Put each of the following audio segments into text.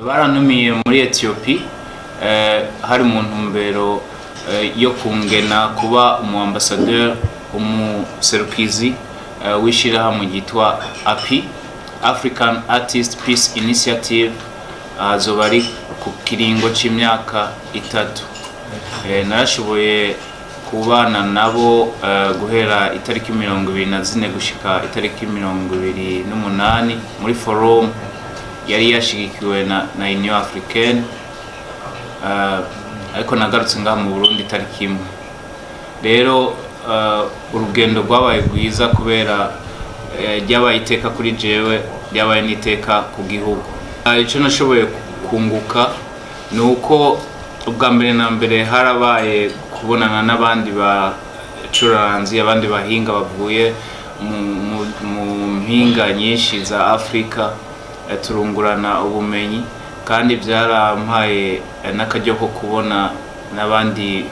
Baranumiye muri Ethiopia hari mu ntumbero yo kungena kuba umuambassadeur umuserukizi wishirahamwe ryitwa API African Artist Peace Initiative azobari ku kiringo c'imyaka 3. Narashoboye kubana nabo guhera itariki 24 gushika itariki 28 muri forum yari yashigikiwe na Union Africaine, ariko nagarutse ngaha mu Burundi itariki 1. Rero urugendo rwabaye rwiza kubera ryabaye iteka kuri jewe, ryabaye n'iteka ku gihugu. Ico nashoboye kunguka nuko ubwa mbere na mbere harabaye kubonana n'abandi bacuranzi, abandi bahinga bavuye mu mpinga nyinshi za Afrika, turungurana ubumenyi kandi byarampaye n'akaryo ko kubona n'abandi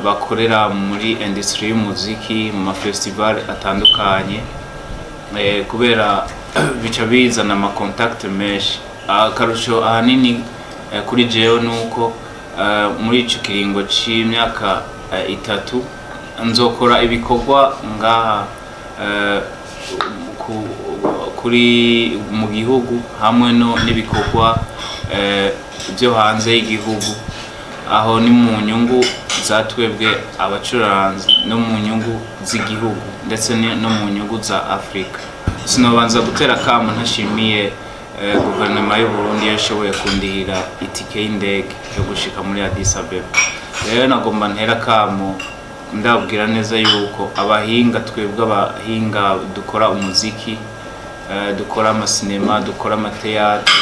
bakorera muri industry y'umuziki mu mafestival atandukanye, kubera bica bizana ama contact menshi. Akarusho ahanini kuri jewe nuko muri ico kiringo c'imyaka 3 nzokora ibikorwa ngaha kuri mu gihugu hamwe n'ibikorwa byo hanze y'igihugu, aho ni mu nyungu zatwebwe abacuranzi no mu nyungu z'igihugu ndetse no mu nyungu za Afrika. Sinobanza gutera kamo ntashimiye guverinoma y'u Burundi yashoboye kundihira itike y'indege yo gushika muri Addis Abeba. Rero nagomba ntera kamo ndabwira neza yuko abahinga, twebwe abahinga dukora umuziki, dukora amasinema, dukora amateatro,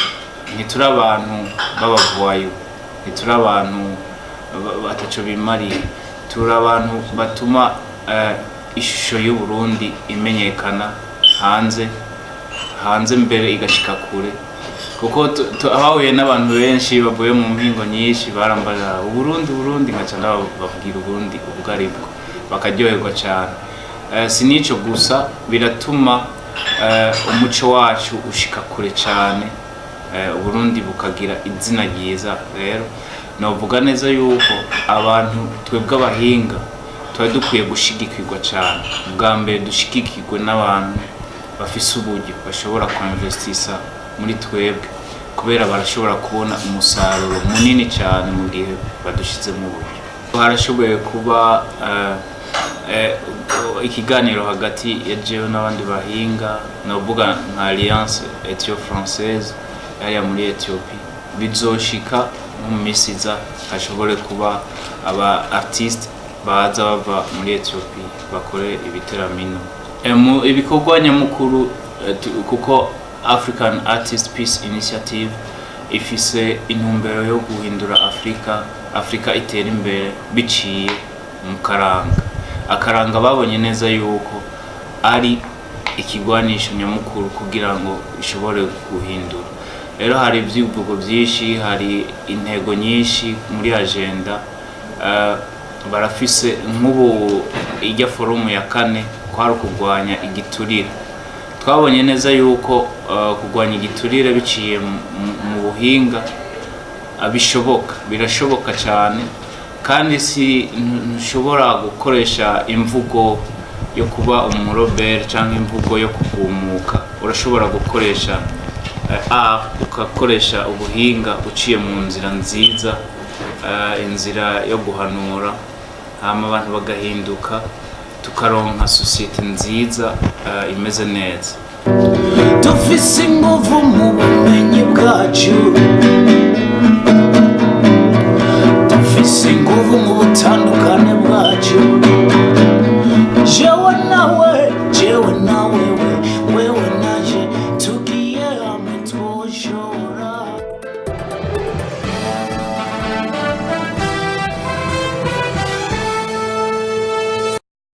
ntituri abantu b'abavayo, ntituri abantu bataco bimariye, turi abantu batuma ishusho y'u Burundi imenyekana hanze mbere igashika kure, kuko abahuye n'abantu benshi bavuye mu mpingo nyinshi barambaza Burundi nkaca ndababwira Burundi ubwo aribwo bakaryoherwa cyane. Sinico gusa, biratuma umuco wacu ushika kure cyane, Burundi bukagira izina ryiza. Rero novuga neza yuko abantu twebwe abahinga twari dukwiye gushigikirwa cyane. Bwa mbere dushigikirwe n'abantu bafise uburyo bashobora kuinvestisa muri twebwe, kubera barashobora kubona umusaruro munini cyane mu gihe badushize mu buryo. Harashoboye kuba ikiganiro hagati ya jewe n'abandi bahinga, novuga nka Alliance Ethio-Française yari muri Ethiopia. Bizoshika mu misiza hashobore kuba aba artist baza bava muri Ethiopia bakore ibiteramino. Ibikorwa nyamukuru kuko African Artist Peace Initiative ifise intumbero yo guhindura Afrika itera imbere biciye mu akaranga babonye neza yuko ari ikigwanisho nyamukuru kugira ngo ishobore guhindura. Rero hari ibyivugo byinshi, hari intego nyinshi muri agenda. Barafise nk'ubu ijya forum ya 4 kwari kugwanya igiturire. Twabonye neza yuko kugwanya igiturire biciye mu buhinga birashoboka cyane, kandi si ntushobora gukoresha imvugo yo kuba umurobere cyangwa imvugo yo kugumuka. Urashobora gukoresha ukakoresha ubuhinga uciye mu nzira nziza, inzira yo guhanura, hama abantu bagahinduka, tukaronka societe nziza imeze neza. Dufise inguvu mu